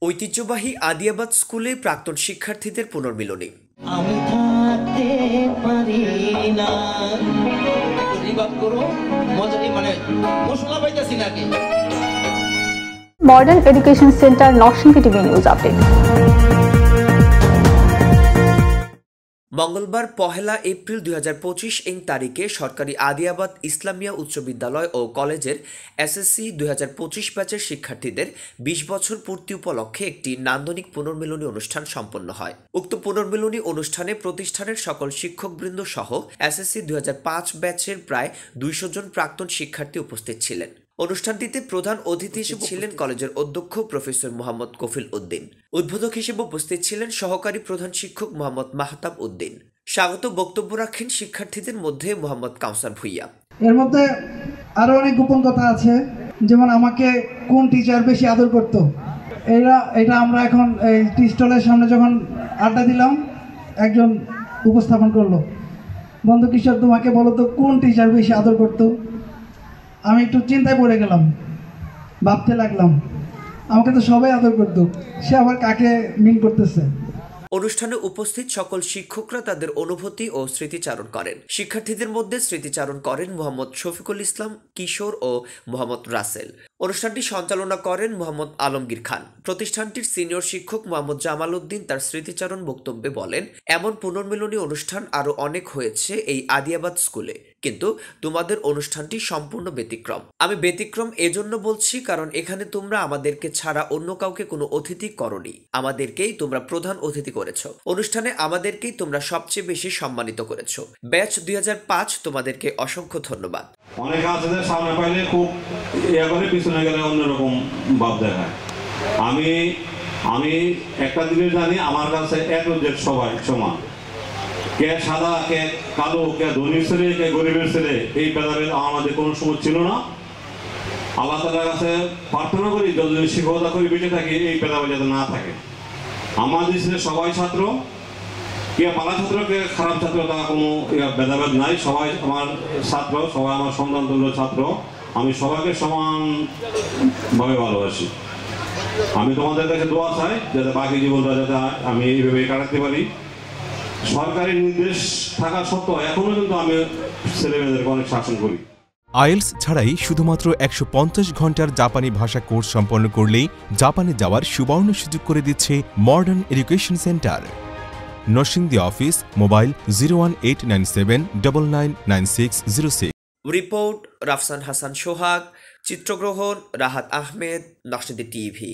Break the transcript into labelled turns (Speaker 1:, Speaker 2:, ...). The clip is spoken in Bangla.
Speaker 1: ঐতিহ্যবাহী আদিয়াবাদ স্কুলে প্রাক্তন শিক্ষার্থীদের পুনর্মিলনী।
Speaker 2: আমি থাকতে পারি না।
Speaker 3: Modern education center Narsingdi TV news update.
Speaker 1: মঙ্গলবার 1 এপ্রিল 2025 তারিখে সরকারি আদিয়াবাদ ইসলামিয়া উচ্চ বিদ্যালয় ও কলেজের এসএসসি 2025 ব্যাচের শিক্ষার্থীদের 20 বছর পূর্তি উপলক্ষে একটি নান্দনিক পুনর্মিলনী অনুষ্ঠান সম্পন্ন হয়। উক্ত পুনর্মিলনী অনুষ্ঠানে প্রতিষ্ঠানের সকল শিক্ষকবৃন্দ সহ এসএসসি 2005 ব্যাচের প্রায় 200 জন প্রাক্তন শিক্ষার্থী উপস্থিত ছিলেন। অনুষ্ঠানটিতে প্রধান অতিথি হিসেবে ছিলেন কলেজের অধ্যক্ষ প্রফেসর মোহাম্মদ কফিল উদ্দিন। উদ্বোধক হিসেবে উপস্থিত ছিলেন সহকারী প্রধান শিক্ষক মোহাম্মদ মাহতাব উদ্দিন। স্বাগত বক্তব্য রাখেন শিক্ষার্থীদের মধ্যে মোহাম্মদ কাউসার ভুইয়া।
Speaker 4: এর মধ্যে আরো অনেক গোপন কথা আছে, যেমন আমাকে কোন টিচার বেশি আদর করত, এটা আমরা এখন এই টি স্টলের সামনে যখন আড্ডা দিলাম একজন উপস্থাপন করলো, বন্ধু কিশোর তোমাকে বলো তো কোন টিচার বেশি আদর করতো। আমি একটু চিন্তায় পড়ে গেলাম, ভাবতে লাগলাম আমাকে তো সবাই আদর করতো, সে আবার কাকে মিন করতেছে।
Speaker 1: অনুষ্ঠানে উপস্থিত সকল শিক্ষকরা তাদের অনুভূতি ও স্মৃতিচারণ করেন। শিক্ষার্থীদের মধ্যে স্মৃতিচারণ করেন মোহাম্মদ শফিকুল ইসলাম কিশোর ও মোহাম্মদ রাসেল। অনুষ্ঠানটি সঞ্চালনা করেন মোহাম্মদ আলমগীর খান। প্রতিষ্ঠানটির সিনিয়র শিক্ষক মোহাম্মদ জামাল উদ্দিন তার স্মৃতিচারণ বক্তব্যে বলেন, এমন পুনর্মিলনী অনুষ্ঠান আরো অনেক হয়েছে এই আদিয়াবাদ স্কুলে, কিন্তু তোমাদের অনুষ্ঠানটি সম্পূর্ণ ব্যতিক্রম। আমি ব্যতিক্রম এজন্য বলছি কারণ এখানে তোমরা আমাদেরকে ছাড়া অন্য কাউকে কোনো অতিথি করনি, আমাদেরকেই তোমরা প্রধান অতিথি করেছো। অনুষ্ঠানে আমাদেরকেই তোমরা সবচেয়ে বেশি সম্মানিত করেছো। ব্যাচ 2005 তোমাদেরকে অসংখ্য ধন্যবাদ।
Speaker 5: অনেক আছে সামনে পাইলে খুব করে পিছনে গেলে অন্যরকম ভাব দেখায়। আমি একটা জিনিস জানি, আমার কাছে এক সবাই সমান, কে সাদা কে কালো, কে ধনীর ছেলে কে গরিবের ছেলে, এই ভেদাভেদ আমাদের কোনো সময় ছিল না। আল্লাহ তাআলার কাছে প্রার্থনা করি যদি শিক্ষকতা করি বেঁচে থাকি এই ভেদাভেদ যাতে না থাকে। আমাদের ছেলে সবাই ছাত্র, কে ভালো ছাত্র কে খারাপ ছাত্র তা কোনো ভেদাভেদ নাই। সবাই আমার ছাত্র, সবাই আমার সন্তান তুল্য ছাত্র। আমি সবাইকে সমানভাবে ভালোবাসি। আমি তোমাদের কাছে দোয়া চাই যাতে বাকি জীবনটা যাতে আমি এইভাবে কাটাতে পারি। সরকারি নির্দেশ থাকা সত্ত্বেও এখনো কিন্তু আমি ছেলেমেয়েদেরকে অনেক শাসন করি।
Speaker 6: আইএলস ছাড়াই শুধুমাত্র 150 ঘন্টার জাপানি ভাষা কোর্স সম্পন্ন করলেই জাপানে যাওয়ার সুবর্ণ সুযোগ করে দিচ্ছে modern education center. Narsingdi office, mobile 01897999606।
Speaker 1: Report Rafsan Hasan Sohag, চিত্রগ্রহণ রাহাত আহমেদ, নরসিংদী টিভি।